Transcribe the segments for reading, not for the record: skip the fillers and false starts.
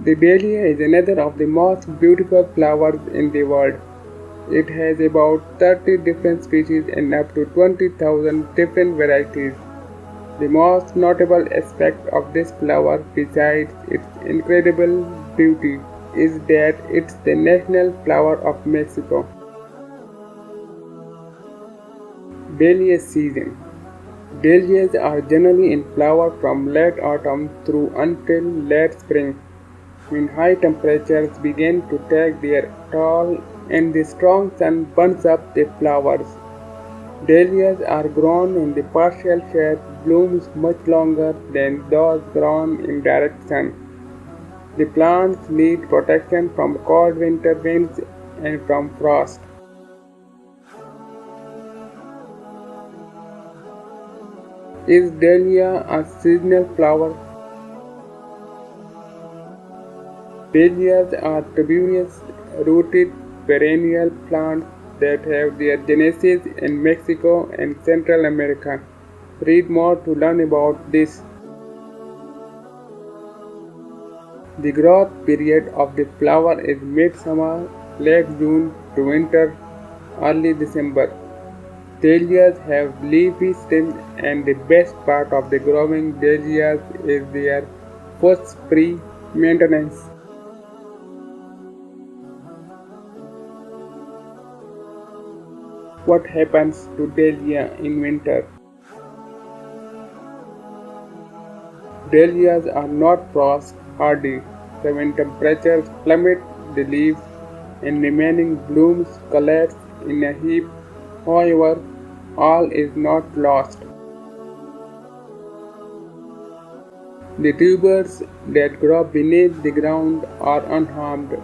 The dahlia is another of the most beautiful flowers in the world. It has about 30 different species and up to 20,000 different varieties. The most notable aspect of this flower, besides its incredible beauty, is that it's the national flower of Mexico. Dahlia season. Dahlias are generally in flower from late autumn through until late spring, when high temperatures begin to take their toll and the strong sun burns up the flowers. Dahlias are grown in the partial shade blooms much longer than those grown in direct sun. The plants need protection from cold winter winds and from frost. Is dahlia a seasonal flower? Dahlias are tuberous rooted perennial plants that have their genesis in Mexico and Central America. Read more to learn about this. The growth period of the flower is midsummer, late June to winter, early December. Dahlias have leafy stems and the best part of the growing dahlias is their fuss-free maintenance. What happens to dahlia in winter? Dahlias are not frost hardy, so when temperatures plummet, the leaves and remaining blooms collapse in a heap. However, all is not lost. The tubers that grow beneath the ground are unharmed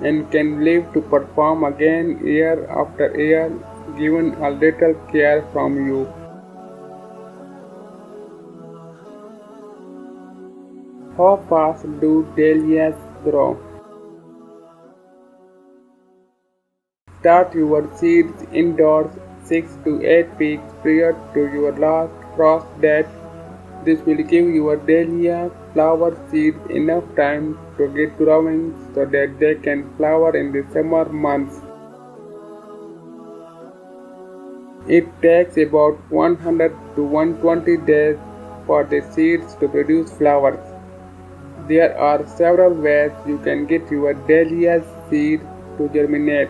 and can live to perform again year after year given a little care from you. How fast do dahlias grow? Start your seeds indoors 6 to 8 weeks prior to your last frost date. This will give your dahlia flower seeds enough time to get growing so that they can flower in the summer months. It takes about 100 to 120 days for the seeds to produce flowers. There are several ways you can get your dahlia seed to germinate.